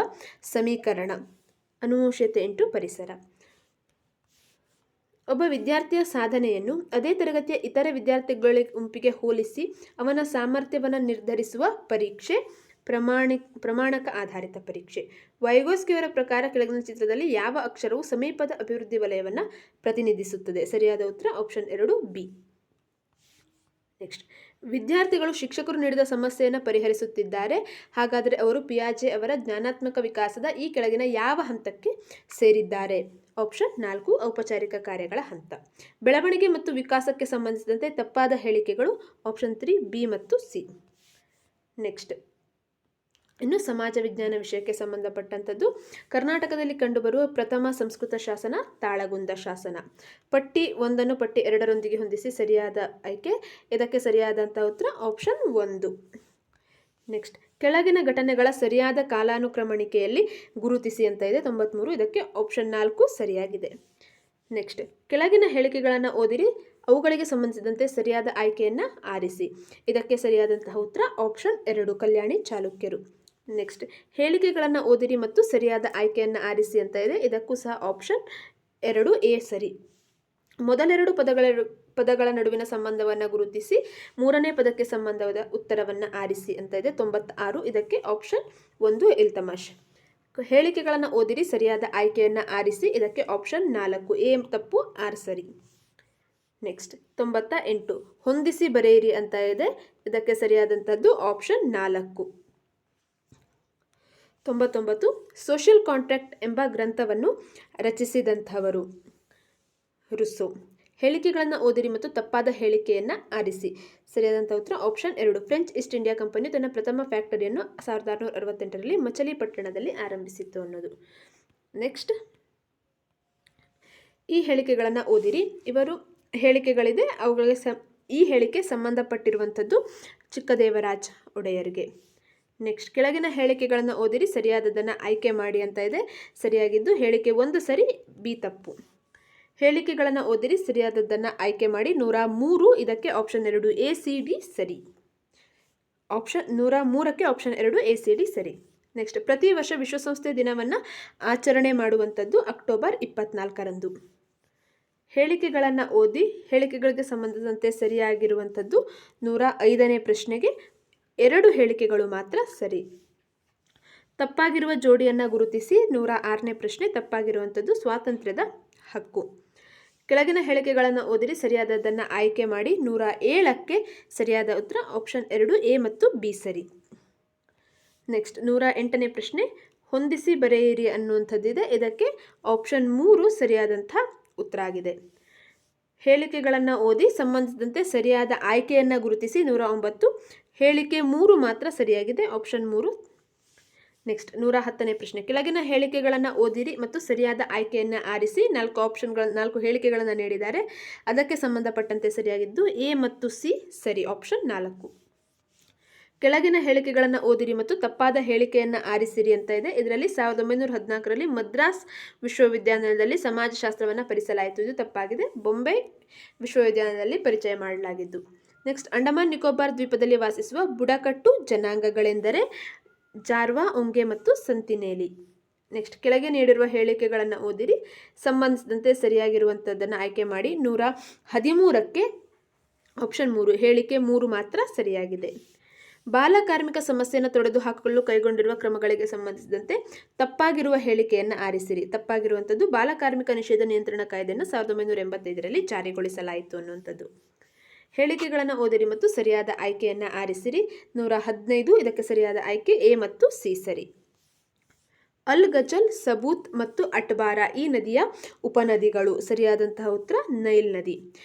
ಸಮೀಕರಣ. ಅನುವಂಶೀಯತೆ ಇಂಟು ಪರಿಸರ. ಒಬ್ಬ ವಿದ್ಯಾರ್ಥಿಯ ಸಾಧನೆಯನ್ನು ಅದೇ ತರಗತಿಯ ಇತರ ವಿದ್ಯಾರ್ಥಿಗಳ ಗುಂಪಿಗೆ ಹೋಲಿಸಿ ಅವನ ಸಾಮರ್ಥ್ಯವನ್ನು ನಿರ್ಧರಿಸುವ ಪರೀಕ್ಷೆ ಪ್ರಮಾಣಕ ಆಧಾರಿತ ಪರೀಕ್ಷೆ. ವೈಗೋಸ್ಕಿಯವರ ಪ್ರಕಾರ ಕೆಳಗಿನ ಚಿತ್ರದಲ್ಲಿ ಯಾವ ಅಕ್ಷರವು ಸಮೀಪದ ಅಭಿವೃದ್ಧಿ ವಲಯವನ್ನು ಪ್ರತಿನಿಧಿಸುತ್ತದೆ? ಸರಿಯಾದ ಉತ್ತರ ಆಪ್ಷನ್ 2 ಬಿ. ನೆಕ್ಸ್ಟ್, ವಿದ್ಯಾರ್ಥಿಗಳು ಶಿಕ್ಷಕರು ನೀಡಿದ ಸಮಸ್ಯೆಯನ್ನು ಪರಿಹರಿಸುತ್ತಿದ್ದಾರೆ. ಹಾಗಾದರೆ ಅವರು ಪಿಯಾಜೆ ಅವರ ಜ್ಞಾನಾತ್ಮಕ ವಿಕಾಸದ ಈ ಕೆಳಗಿನ ಯಾವ ಹಂತಕ್ಕೆ ಸೇರಿದ್ದಾರೆ? ಆಪ್ಷನ್ 4 ಔಪಚಾರಿಕ ಕಾರ್ಯಗಳ ಹಂತ. ಬೆಳವಣಿಗೆ ಮತ್ತು ವಿಕಾಸಕ್ಕೆ ಸಂಬಂಧಿಸಿದಂತೆ ತಪ್ಪಾದ ಹೇಳಿಕೆಗಳು ಆಪ್ಷನ್ 3 ಬಿ ಮತ್ತು ಸಿ. ನೆಕ್ಸ್ಟ್, ಇನ್ನು ಸಮಾಜ ವಿಜ್ಞಾನ ವಿಷಯಕ್ಕೆ ಸಂಬಂಧಪಟ್ಟಂಥದ್ದು. ಕರ್ನಾಟಕದಲ್ಲಿ ಕಂಡುಬರುವ ಪ್ರಥಮ ಸಂಸ್ಕೃತ ಶಾಸನ ತಾಳಗುಂದ ಶಾಸನ. ಪಟ್ಟಿ 1 ಪಟ್ಟಿ 2ರೊಂದಿಗೆ ಹೊಂದಿಸಿ ಸರಿಯಾದ ಆಯ್ಕೆ. ಇದಕ್ಕೆ ಸರಿಯಾದಂಥ ಉತ್ತರ ಆಪ್ಷನ್ 1. ನೆಕ್ಸ್ಟ್, ಕೆಳಗಿನ ಘಟನೆಗಳ ಸರಿಯಾದ ಕಾಲಾನುಕ್ರಮಣಿಕೆಯಲ್ಲಿ ಗುರುತಿಸಿ ಅಂತ ಇದೆ 93. ಇದಕ್ಕೆ ಆಪ್ಷನ್ 4 ಸರಿಯಾಗಿದೆ. ನೆಕ್ಸ್ಟ್, ಕೆಳಗಿನ ಹೇಳಿಕೆಗಳನ್ನು ಓದಿರಿ, ಅವುಗಳಿಗೆ ಸಂಬಂಧಿಸಿದಂತೆ ಸರಿಯಾದ ಆಯ್ಕೆಯನ್ನು ಆರಿಸಿ. ಇದಕ್ಕೆ ಸರಿಯಾದಂತಹ ಉತ್ತರ ಆಪ್ಷನ್ 2 ಕಲ್ಯಾಣಿ ಚಾಲುಕ್ಯರು. ನೆಕ್ಸ್ಟ್, ಹೇಳಿಕೆಗಳನ್ನು ಓದಿರಿ ಮತ್ತು ಸರಿಯಾದ ಆಯ್ಕೆಯನ್ನು ಆರಿಸಿ ಅಂತ ಇದೆ. ಇದಕ್ಕೂ ಸಹ ಆಪ್ಷನ್ 2 ಎ ಸರಿ. ಮೊದಲೆರಡು ಪದಗಳ ನಡುವಿನ ಸಂಬಂಧವನ್ನು ಗುರುತಿಸಿ 3ನೇ ಪದಕ್ಕೆ ಸಂಬಂಧವಾದ ಉತ್ತರವನ್ನು ಆರಿಸಿ ಅಂತ ಇದೆ 96. ಇದಕ್ಕೆ ಆಪ್ಷನ್ 1 ಇಲ್ತಮಾಷ್. ಹೇಳಿಕೆಗಳನ್ನು ಓದಿರಿ, ಸರಿಯಾದ ಆಯ್ಕೆಯನ್ನು ಆರಿಸಿ. ಇದಕ್ಕೆ ಆಪ್ಷನ್ 4 ಎ ತಪ್ಪು, ಆರ್ ಸರಿ. ನೆಕ್ಸ್ಟ್, 98 ಹೊಂದಿಸಿ ಬರೆಯಿರಿ ಅಂತ ಇದೆ. ಇದಕ್ಕೆ ಸರಿಯಾದಂಥದ್ದು ಆಪ್ಷನ್ 4. 99 ಸೋಷಿಯಲ್ ಕಾಂಟ್ರಾಕ್ಟ್ ಎಂಬ ಗ್ರಂಥವನ್ನು ರಚಿಸಿದಂಥವರು ರುಸ್ಸೋ. ಹೇಳಿಕೆಗಳನ್ನು ಓದಿರಿ ಮತ್ತು ತಪ್ಪಾದ ಹೇಳಿಕೆಯನ್ನು ಆರಿಸಿ. ಸರಿಯಾದಂಥ ಉತ್ತರ ಆಪ್ಷನ್ 2 ಫ್ರೆಂಚ್ ಈಸ್ಟ್ ಇಂಡಿಯಾ ಕಂಪನಿಯು ತನ್ನ ಪ್ರಥಮ ಫ್ಯಾಕ್ಟರಿಯನ್ನು 1668ರಲ್ಲಿ ಮಚಲಿಪಟ್ಟಣದಲ್ಲಿ ಆರಂಭಿಸಿತ್ತು ಅನ್ನೋದು. ನೆಕ್ಸ್ಟ್, ಈ ಹೇಳಿಕೆಗಳನ್ನು ಓದಿರಿ. ಇವರು ಹೇಳಿಕೆಗಳಿದೆ, ಅವುಗಳಿಗೆ ಈ ಹೇಳಿಕೆ ಸಂಬಂಧಪಟ್ಟಿರುವಂಥದ್ದು ಚಿಕ್ಕದೇವರಾಜ ಒಡೆಯರ್ಗೆ. ನೆಕ್ಸ್ಟ್, ಕೆಳಗಿನ ಹೇಳಿಕೆಗಳನ್ನು ಓದಿರಿ, ಸರಿಯಾದದನ್ನು ಆಯ್ಕೆ ಮಾಡಿ ಅಂತ ಇದೆ. ಸರಿಯಾಗಿದ್ದು ಹೇಳಿಕೆ 1 ಸರಿ, ಬಿ ತಪ್ಪು. ಹೇಳಿಕೆಗಳನ್ನು ಓದಿರಿ, ಸರಿಯಾದದ್ದನ್ನು ಆಯ್ಕೆ ಮಾಡಿ 103. ಇದಕ್ಕೆ ಆಪ್ಷನ್ 2 ಎ ಸಿ ಡಿ ಸರಿ. ಆಪ್ಷನ್ 103ಕ್ಕೆ ಆಪ್ಷನ್ 2 ಎ ಸಿ ಡಿ ಸರಿ. ನೆಕ್ಸ್ಟ್, ಪ್ರತಿ ವರ್ಷ ವಿಶ್ವಸಂಸ್ಥೆ ದಿನವನ್ನು ಆಚರಣೆ ಮಾಡುವಂಥದ್ದು ಅಕ್ಟೋಬರ್ 24ರಂದು. ಹೇಳಿಕೆಗಳನ್ನು ಓದಿ, ಹೇಳಿಕೆಗಳಿಗೆ ಸಂಬಂಧಿಸಿದಂತೆ ಸರಿಯಾಗಿರುವಂಥದ್ದು 105ನೇ ಪ್ರಶ್ನೆಗೆ 2 ಹೇಳಿಕೆಗಳು ಮಾತ್ರ ಸರಿ. ತಪ್ಪಾಗಿರುವ ಜೋಡಿಯನ್ನು ಗುರುತಿಸಿ 106ನೇ ಪ್ರಶ್ನೆ. ತಪ್ಪಾಗಿರುವಂಥದ್ದು ಸ್ವಾತಂತ್ರ್ಯದ ಹಕ್ಕು. ಕೆಳಗಿನ ಹೇಳಿಕೆಗಳನ್ನು ಓದಿರಿ, ಸರಿಯಾದದ್ದನ್ನು ಆಯ್ಕೆ ಮಾಡಿ 107ಕ್ಕೆ ಸರಿಯಾದ ಉತ್ತರ ಆಪ್ಷನ್ 2 ಎ ಮತ್ತು ಬಿ ಸರಿ. ನೆಕ್ಸ್ಟ್, 108ನೇ ಪ್ರಶ್ನೆ ಹೊಂದಿಸಿ ಬರೆಯಿರಿ ಅನ್ನುವಂಥದ್ದಿದೆ. ಇದಕ್ಕೆ ಆಪ್ಷನ್ 3 ಸರಿಯಾದಂಥ ಉತ್ತರ ಆಗಿದೆ. ಹೇಳಿಕೆಗಳನ್ನು ಓದಿ ಸಂಬಂಧಿಸಿದಂತೆ ಸರಿಯಾದ ಆಯ್ಕೆಯನ್ನು ಗುರುತಿಸಿ 109. ಹೇಳಿಕೆ 3 ಮಾತ್ರ ಸರಿಯಾಗಿದೆ, ಆಪ್ಷನ್ 3. ನೆಕ್ಸ್ಟ್, 110ನೇ ಪ್ರಶ್ನೆ ಕೆಳಗಿನ ಹೇಳಿಕೆಗಳನ್ನು ಓದಿರಿ ಮತ್ತು ಸರಿಯಾದ ಆಯ್ಕೆಯನ್ನು ಆರಿಸಿ. 4 ಹೇಳಿಕೆಗಳನ್ನು ನೀಡಿದ್ದಾರೆ, ಅದಕ್ಕೆ ಸಂಬಂಧಪಟ್ಟಂತೆ ಸರಿಯಾಗಿದ್ದು ಎ ಮತ್ತು ಸಿ ಸರಿ, ಆಪ್ಷನ್ 4. ಕೆಳಗಿನ ಹೇಳಿಕೆಗಳನ್ನು ಓದಿರಿ ಮತ್ತು ತಪ್ಪಾದ ಹೇಳಿಕೆಯನ್ನು ಆರಿಸಿರಿ ಅಂತ ಇದೆ. ಇದರಲ್ಲಿ 1914ರಲ್ಲಿ ಮದ್ರಾಸ್ ವಿಶ್ವವಿದ್ಯಾನಿಲಯದಲ್ಲಿ ಸಮಾಜಶಾಸ್ತ್ರವನ್ನು ಪರಿಸಲಾಯಿತು. ಇದು ತಪ್ಪಾಗಿದೆ. ಬೊಂಬೆ ವಿಶ್ವವಿದ್ಯಾನಿಲಯದಲ್ಲಿ ಪರಿಚಯ ಮಾಡಲಾಗಿದ್ದು. ನೆಕ್ಸ್ಟ್, ಅಂಡಮಾನ್ ನಿಕೋಬಾರ್ ದ್ವೀಪದಲ್ಲಿ ವಾಸಿಸುವ ಬುಡಕಟ್ಟು ಜನಾಂಗಗಳೆಂದರೆ ಜಾರ್ವಾ, ಒಂಗೆ ಮತ್ತು ಸಂತಿನೇಲಿ. ನೆಕ್ಸ್ಟ್, ಕೆಳಗೆ ನೀಡಿರುವ ಹೇಳಿಕೆಗಳನ್ನು ಓದಿರಿ, ಸಂಬಂಧಿಸಿದಂತೆ ಸರಿಯಾಗಿರುವಂಥದ್ದನ್ನು ಆಯ್ಕೆ ಮಾಡಿ. 113ಕ್ಕೆ ಆಪ್ಷನ್ 3 ಹೇಳಿಕೆ 3 ಮಾತ್ರ ಸರಿಯಾಗಿದೆ. ಬಾಲ ಕಾರ್ಮಿಕ ಸಮಸ್ಯೆಯನ್ನು ತೊಡೆದುಹಾಕಲು ಕೈಗೊಂಡಿರುವ ಕ್ರಮಗಳಿಗೆ ಸಂಬಂಧಿಸಿದಂತೆ ತಪ್ಪಾಗಿರುವ ಹೇಳಿಕೆಯನ್ನು ಆರಿಸಿರಿ. ತಪ್ಪಾಗಿರುವಂಥದ್ದು ಬಾಲ ಕಾರ್ಮಿಕ ನಿಷೇಧ ನಿಯಂತ್ರಣ ಕಾಯ್ದೆಯನ್ನು 1985ರಲ್ಲಿ ಜಾರಿಗೊಳಿಸಲಾಯಿತು ಅನ್ನುವಂಥದ್ದು. ಹೇಳಿಕೆಗಳನ್ನು ಓದಿರಿ ಮತ್ತು ಸರಿಯಾದ ಆಯ್ಕೆಯನ್ನು ಆರಿಸಿರಿ. 115 ಇದಕ್ಕೆ ಸರಿಯಾದ ಆಯ್ಕೆ ಎ ಮತ್ತು ಸಿ ಸರಿ. ಅಲ್ ಗಜಲ್, ಸಬೂತ್ ಮತ್ತು ಅಟ್ಬಾರ ಈ ನದಿಯ ಉಪನದಿಗಳು. ಸರಿಯಾದಂತಹ ಉತ್ತರ ನೈಲ್ ನದಿ.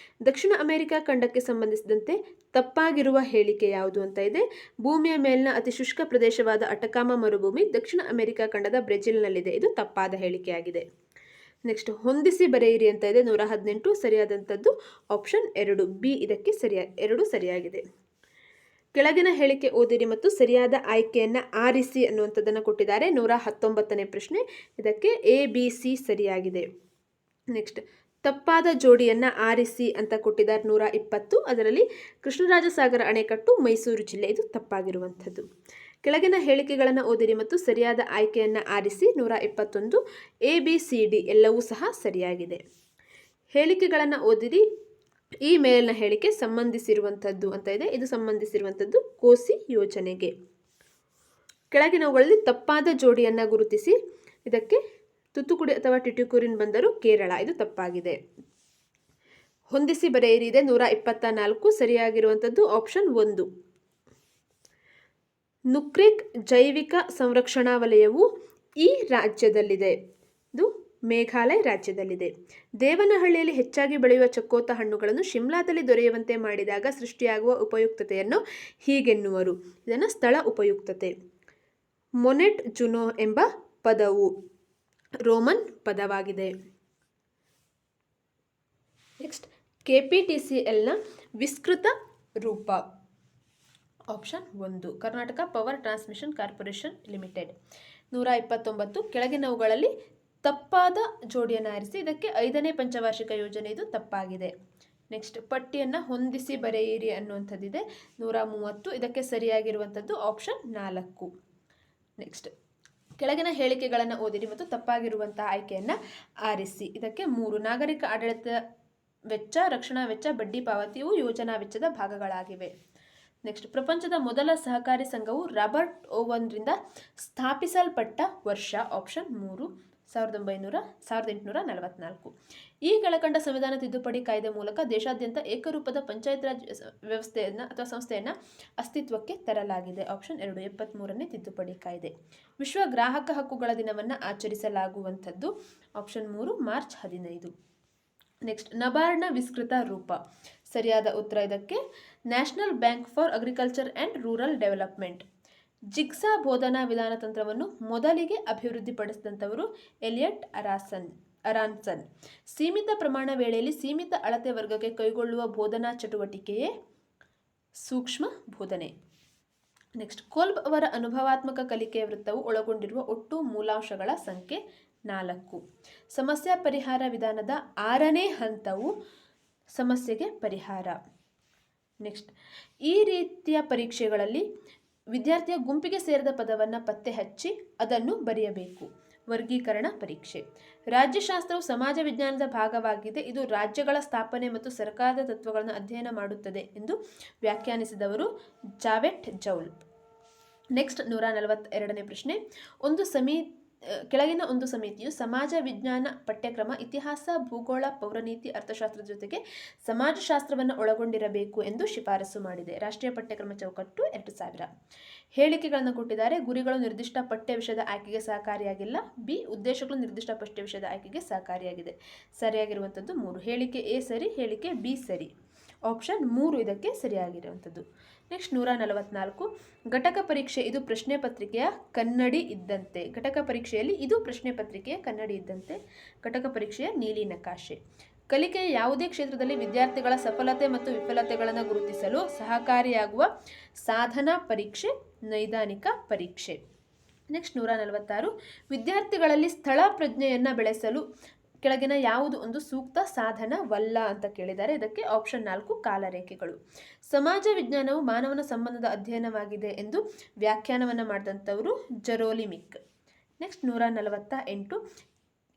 ದಕ್ಷಿಣ ಅಮೆರಿಕ ಖಂಡಕ್ಕೆ ಸಂಬಂಧಿಸಿದಂತೆ ತಪ್ಪಾಗಿರುವ ಹೇಳಿಕೆ ಯಾವುದು ಅಂತ ಇದೆ. ಭೂಮಿಯ ಮೇಲಿನ ಅತಿ ಶುಷ್ಕ ಪ್ರದೇಶವಾದ ಅಟಕಾಮ ಮರುಭೂಮಿ ದಕ್ಷಿಣ ಅಮೆರಿಕ ಖಂಡದ ಬ್ರೆಜಿಲ್ನಲ್ಲಿದೆ. ಇದು ತಪ್ಪಾದ ಹೇಳಿಕೆಯಾಗಿದೆ. ನೆಕ್ಸ್ಟ್, ಹೊಂದಿಸಿ ಬರೆಯಿರಿ ಅಂತ ಇದೆ. 118 ಸರಿಯಾದಂಥದ್ದು ಆಪ್ಷನ್ 2 ಬಿ. ಇದಕ್ಕೆ 2 ಸರಿಯಾಗಿದೆ. ಕೆಳಗಿನ ಹೇಳಿಕೆ ಓದಿರಿ ಮತ್ತು ಸರಿಯಾದ ಆಯ್ಕೆಯನ್ನು ಆರಿಸಿ ಅನ್ನುವಂಥದ್ದನ್ನು ಕೊಟ್ಟಿದ್ದಾರೆ. 119ನೇ ಪ್ರಶ್ನೆ. ಇದಕ್ಕೆ ಎ ಬಿ ಸಿ ಸರಿಯಾಗಿದೆ. ನೆಕ್ಸ್ಟ್, ತಪ್ಪಾದ ಜೋಡಿಯನ್ನು ಆರಿಸಿ ಅಂತ ಕೊಟ್ಟಿದ್ದಾರೆ. 120 ಅದರಲ್ಲಿ ಕೃಷ್ಣರಾಜಸಾಗರ ಅಣೆಕಟ್ಟು ಮೈಸೂರು ಜಿಲ್ಲೆ. ಇದು ತಪ್ಪಾಗಿರುವಂಥದ್ದು. ಕೆಳಗಿನ ಹೇಳಿಕೆಗಳನ್ನು ಓದಿರಿ ಮತ್ತು ಸರಿಯಾದ ಆಯ್ಕೆಯನ್ನು ಆರಿಸಿ. 121 ಎ ಬಿ ಸಿ ಡಿ ಎಲ್ಲವೂ ಸಹ ಸರಿಯಾಗಿದೆ. ಹೇಳಿಕೆಗಳನ್ನು ಓದಿರಿ. ಈ ಮೇಲಿನ ಹೇಳಿಕೆ ಸಂಬಂಧಿಸಿರುವಂಥದ್ದು ಅಂತ ಇದೆ. ಇದು ಸಂಬಂಧಿಸಿರುವಂಥದ್ದು ಕೋಸಿ ಯೋಜನೆಗೆ. ಕೆಳಗಿನವುಗಳಲ್ಲಿ ತಪ್ಪಾದ ಜೋಡಿಯನ್ನು ಗುರುತಿಸಿ. ಇದಕ್ಕೆ ತುತ್ತುಕುಡಿ ಅಥವಾ ಟಿಟಿಕುರಿನ್ ಬಂದರು ಕೇರಳ, ಇದು ತಪ್ಪಾಗಿದೆ. ಹೊಂದಿಸಿ ಬರೆಯಿರಿ ಇದೆ 124. ಸರಿಯಾಗಿರುವಂಥದ್ದು ಆಪ್ಷನ್ 1. ನುಕ್ರೇಕ್ ಜೈವಿಕ ಸಂರಕ್ಷಣಾ ವಲಯವು ಈ ರಾಜ್ಯದಲ್ಲಿದೆ, ಇದು ಮೇಘಾಲಯ ರಾಜ್ಯದಲ್ಲಿದೆ. ದೇವನಹಳ್ಳಿಯಲ್ಲಿ ಹೆಚ್ಚಾಗಿ ಬೆಳೆಯುವ ಚಕ್ಕೋತ ಹಣ್ಣುಗಳನ್ನು ಶಿಮ್ಲಾದಲ್ಲಿ ದೊರೆಯುವಂತೆ ಮಾಡಿದಾಗ ಸೃಷ್ಟಿಯಾಗುವ ಉಪಯುಕ್ತತೆಯನ್ನು ಹೀಗೆನ್ನುವರು. ಇದನ್ನು ಸ್ಥಳ ಉಪಯುಕ್ತತೆ. ಮೊನೆಟ್ ಜುನೋ ಎಂಬ ಪದವು ರೋಮನ್ ಪದವಾಗಿದೆ. ನೆಕ್ಸ್ಟ್ KPTCLನ ವಿಸ್ತೃತ ರೂಪ option 1 Karnataka power transmission corporation limited. 129. ಕೆಳಗಿನವುಗಳಲ್ಲಿ ತಪ್ಪಾದ ಜೋಡಿಯನ್ನು ಆರಿಸಿ. ಇದಕ್ಕೆ 5ನೇ ಪಂಚವಾರ್ಷಿಕ ಯೋಜನೆ, ಇದು ತಪ್ಪಾಗಿದೆ. ನೆಕ್ಸ್ಟ್ ಪಟ್ಟಿಯನ್ನು ಹೊಂದಿಸಿ ಬರೆಯಿರಿ ಅನ್ನುವಂಥದ್ದಿದೆ 130. ಇದಕ್ಕೆ ಸರಿಯಾಗಿರುವಂಥದ್ದು ಆಪ್ಷನ್ 4. ನೆಕ್ಸ್ಟ್ ಕೆಳಗಿನ ಹೇಳಿಕೆಗಳನ್ನು ಓದಿರಿ ಮತ್ತು ತಪ್ಪಾಗಿರುವಂತಹ ಆಯ್ಕೆಯನ್ನು ಆರಿಸಿ. ಇದಕ್ಕೆ 3. ನಾಗರಿಕ ಆಡಳಿತ ವೆಚ್ಚ, ರಕ್ಷಣಾ ವೆಚ್ಚ, ಬಡ್ಡಿ ಪಾವತಿಯು ಯೋಜನಾ ವೆಚ್ಚದ ಭಾಗಗಳಾಗಿವೆ. ನೆಕ್ಸ್ಟ್ ಪ್ರಪಂಚದ ಮೊದಲ ಸಹಕಾರಿ ಸಂಘವು ರಾಬರ್ಟ್ ಓವನ್ರಿಂದ ಸ್ಥಾಪಿಸಲ್ಪಟ್ಟ ವರ್ಷ ಆಪ್ಷನ್ 3 1844. ಈ ಕೆಳಕಂಡ ಸಂವಿಧಾನ ತಿದ್ದುಪಡಿ ಕಾಯ್ದೆ ಮೂಲಕ ದೇಶಾದ್ಯಂತ ಏಕರೂಪದ ಪಂಚಾಯತ್ ರಾಜ್ ವ್ಯವಸ್ಥೆಯನ್ನು ಅಥವಾ ಸಂಸ್ಥೆಯನ್ನು ಅಸ್ತಿತ್ವಕ್ಕೆ ತರಲಾಗಿದೆ ಆಪ್ಷನ್ 2 73ನೇ ತಿದ್ದುಪಡಿ ಕಾಯ್ದೆ. ವಿಶ್ವ ಗ್ರಾಹಕ ಹಕ್ಕುಗಳ ದಿನವನ್ನು ಆಚರಿಸಲಾಗುವಂಥದ್ದು ಆಪ್ಷನ್ 3 ಮಾರ್ಚ್ 15. ನೆಕ್ಸ್ಟ್ ನಬಾರ್ಡ್ನ ವಿಸ್ತೃತ ರೂಪ. ಸರಿಯಾದ ಉತ್ತರ ಇದಕ್ಕೆ national bank for agriculture and rural development. Jigsaw ಬೋಧನಾ ವಿಧಾನ ತಂತ್ರವನ್ನು ಮೊದಲಿಗೆ ಅಭಿವೃದ್ಧಿಪಡಿಸಿದಂಥವರು ಎಲಿಯಟ್ ಅರಾನ್ಸನ್. ಸೀಮಿತ ಪ್ರಮಾಣ ವೇಳೆಯಲ್ಲಿ ಸೀಮಿತ ಅಳತೆ ವರ್ಗಕ್ಕೆ ಕೈಗೊಳ್ಳುವ ಬೋಧನಾ ಚಟುವಟಿಕೆಯೇ ಸೂಕ್ಷ್ಮ ಬೋಧನೆ. ನೆಕ್ಸ್ಟ್ ಕೋಲ್ಬ್ ಅವರ ಅನುಭವಾತ್ಮಕ ಕಲಿಕೆಯ ವೃತ್ತವು ಒಳಗೊಂಡಿರುವ ಒಟ್ಟು ಮೂಲಾಂಶಗಳ ಸಂಖ್ಯೆ 4. ಸಮಸ್ಯೆ ಪರಿಹಾರ ವಿಧಾನದ 6ನೇ ಹಂತವು ಸಮಸ್ಯೆಗೆ ಪರಿಹಾರ. ನೆಕ್ಸ್ಟ್ ಈ ರೀತಿಯ ಪರೀಕ್ಷೆಗಳಲ್ಲಿ ವಿದ್ಯಾರ್ಥಿಯ ಗುಂಪಿಗೆ ಸೇರಿದ ಪದವನ್ನು ಪತ್ತೆ ಹಚ್ಚಿ ಅದನ್ನು ಬರೆಯಬೇಕು. ವರ್ಗೀಕರಣ ಪರೀಕ್ಷೆ. ರಾಜ್ಯಶಾಸ್ತ್ರವು ಸಮಾಜ ವಿಜ್ಞಾನದ ಭಾಗವಾಗಿದೆ. ಇದು ರಾಜ್ಯಗಳ ಸ್ಥಾಪನೆ ಮತ್ತು ಸರ್ಕಾರದ ತತ್ವಗಳನ್ನು ಅಧ್ಯಯನ ಮಾಡುತ್ತದೆ ಎಂದು ವ್ಯಾಖ್ಯಾನಿಸಿದವರು ಜಾವೆಟ್ ಜೌಲ್. ನೆಕ್ಸ್ಟ್ 142ನೇ ಪ್ರಶ್ನೆ. ಕೆಳಗಿನ ಒಂದು ಸಮಿತಿಯು ಸಮಾಜ ವಿಜ್ಞಾನ ಪಠ್ಯಕ್ರಮ ಇತಿಹಾಸ, ಭೂಗೋಳ, ಪೌರನೀತಿ, ಅರ್ಥಶಾಸ್ತ್ರದ ಜೊತೆಗೆ ಸಮಾಜಶಾಸ್ತ್ರವನ್ನು ಒಳಗೊಂಡಿರಬೇಕು ಎಂದು ಶಿಫಾರಸು ಮಾಡಿದೆ. ರಾಷ್ಟ್ರೀಯ ಪಠ್ಯಕ್ರಮ ಚೌಕಟ್ಟು 2000. ಹೇಳಿಕೆಗಳನ್ನು ಕೊಟ್ಟಿದ್ದಾರೆ. ಗುರಿಗಳು ನಿರ್ದಿಷ್ಟ ಪಠ್ಯ ವಿಷಯದ ಆಯ್ಕೆಗೆ ಸಹಕಾರಿಯಾಗಿಲ್ಲ. ಬಿ ಉದ್ದೇಶಗಳು ನಿರ್ದಿಷ್ಟ ಪಠ್ಯ ವಿಷಯದ ಆಯ್ಕೆಗೆ ಸಹಕಾರಿಯಾಗಿದೆ. ಸರಿಯಾಗಿರುವಂಥದ್ದು 3. ಹೇಳಿಕೆ ಎ ಸರಿ, ಹೇಳಿಕೆ ಬಿ ಸರಿ. ಆಪ್ಷನ್ 3 ಇದಕ್ಕೆ ಸರಿಯಾಗಿರುವಂಥದ್ದು. ನೆಕ್ಸ್ಟ್ 144. ಘಟಕ ಪರೀಕ್ಷೆ ಇದು ಪ್ರಶ್ನೆ ಪತ್ರಿಕೆಯ ಕನ್ನಡಿ ಇದ್ದಂತೆ. ಘಟಕ ಪರೀಕ್ಷೆಯಲ್ಲಿ ಇದು ಪ್ರಶ್ನೆ ಪತ್ರಿಕೆಯ ಕನ್ನಡಿ ಇದ್ದಂತೆ. ಘಟಕ ಪರೀಕ್ಷೆಯ ನೀಲಿ ನಕಾಶೆ. ಕಲಿಕೆಯ ಯಾವುದೇ ಕ್ಷೇತ್ರದಲ್ಲಿ ವಿದ್ಯಾರ್ಥಿಗಳ ಸಫಲತೆ ಮತ್ತು ವಿಫಲತೆಗಳನ್ನು ಗುರುತಿಸಲು ಸಹಕಾರಿಯಾಗುವ ಸಾಧನ ಪರೀಕ್ಷೆ ನೈದಾನಿಕ ಪರೀಕ್ಷೆ. ನೆಕ್ಸ್ಟ್ 146. ವಿದ್ಯಾರ್ಥಿಗಳಲ್ಲಿ ಸ್ಥಳ ಪ್ರಜ್ಞೆಯನ್ನು ಬೆಳೆಸಲು ಕೆಳಗಿನ ಯಾವುದು ಒಂದು ಸೂಕ್ತ ಸಾಧನವಲ್ಲ ಅಂತ ಕೇಳಿದ್ದಾರೆ. ಇದಕ್ಕೆ ಆಪ್ಷನ್ 4 ಕಾಲರೇಖೆಗಳು. ಸಮಾಜ ವಿಜ್ಞಾನವು ಮಾನವನ ಸಂಬಂಧದ ಅಧ್ಯಯನವಾಗಿದೆ ಎಂದು ವ್ಯಾಖ್ಯಾನವನ್ನು ಮಾಡಿದಂಥವರು ಜೆರೋಲಿಮಿಕ್. ನೆಕ್ಸ್ಟ್ 148.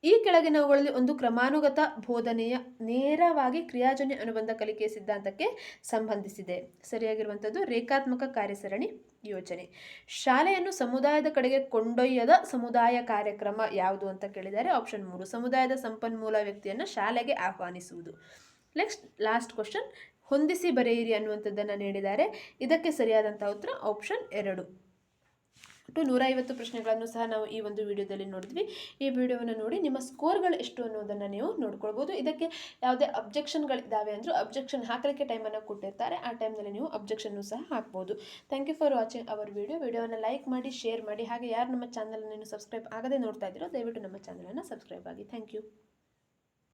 ಈ ಕೆಳಗಿನವುಗಳಲ್ಲಿ ಒಂದು ಕ್ರಮಾನುಗತ ಬೋಧನೆಯ ನೇರವಾಗಿ ಕ್ರಿಯಾಜನ್ಯ ಅನುಬಂಧ ಕಲಿಕೆಯ ಸಿದ್ಧಾಂತಕ್ಕೆ ಸಂಬಂಧಿಸಿದೆ. ಸರಿಯಾಗಿರುವಂಥದ್ದು ರೇಖಾತ್ಮಕ ಕಾರ್ಯಸರಣಿ ಯೋಜನೆ. ಶಾಲೆಯನ್ನು ಸಮುದಾಯದ ಕಡೆಗೆ ಕೊಂಡೊಯ್ಯದ ಸಮುದಾಯ ಕಾರ್ಯಕ್ರಮ ಯಾವುದು ಅಂತ ಕೇಳಿದ್ದಾರೆ. ಆಪ್ಷನ್ 3 ಸಮುದಾಯದ ಸಂಪನ್ಮೂಲ ವ್ಯಕ್ತಿಯನ್ನು ಶಾಲೆಗೆ ಆಹ್ವಾನಿಸುವುದು. Next last question. ಹೊಂದಿಸಿ ಬರೆಯಿರಿ ಅನ್ನುವಂಥದ್ದನ್ನು ನೀಡಿದ್ದಾರೆ. ಇದಕ್ಕೆ ಸರಿಯಾದಂಥ ಉತ್ತರ ಆಪ್ಷನ್ 2. 150 ಪ್ರಶ್ನೆಗಳನ್ನು ಸಹ ನಾವು ಈ ಒಂದು ವಿಡಿಯೋದಲ್ಲಿ ನೋಡಿದ್ವಿ. ಈ ವಿಡಿಯೋವನ್ನು ನೋಡಿ ನಿಮ್ಮ ಸ್ಕೋರ್ಗಳು ಎಷ್ಟು ಅನ್ನೋದನ್ನು ನೀವು ನೋಡ್ಕೊಳ್ಬೋದು. ಇದಕ್ಕೆ ಯಾವುದೇ ಅಬ್ಜೆಕ್ಷನ್ಗಳಿದ್ದಾವೆ ಅಂದರೂ ಅಬ್ಜೆಕ್ಷನ್ ಹಾಕಲಿಕ್ಕೆ ಟೈಮನ್ನು ಕೊಟ್ಟಿರ್ತಾರೆ. ಆ ಟೈಮ್ನಲ್ಲಿ ನೀವು ಅಬ್ಜೆಕ್ಷನ್ನು ಸಹ ಹಾಕ್ಬೋದು. Thank you for watching our ವಿಡಿಯೋವನ್ನು ಲೈಕ್ ಮಾಡಿ, ಶೇರ್ ಮಾಡಿ. ಹಾಗೆ ಯಾರು ನಮ್ಮ ಚಾನಲನ್ನು ಸಬ್ಸ್ಕ್ರೈಬ್ ಆಗದೆ ನೋಡ್ತಾ ಇದ್ದೀರೋ ದಯವಿಟ್ಟು ನಮ್ಮ ಚಾನಲನ್ನು ಸಬ್ಸ್ಕ್ರೈಬ್ ಆಗಿ. Thank you.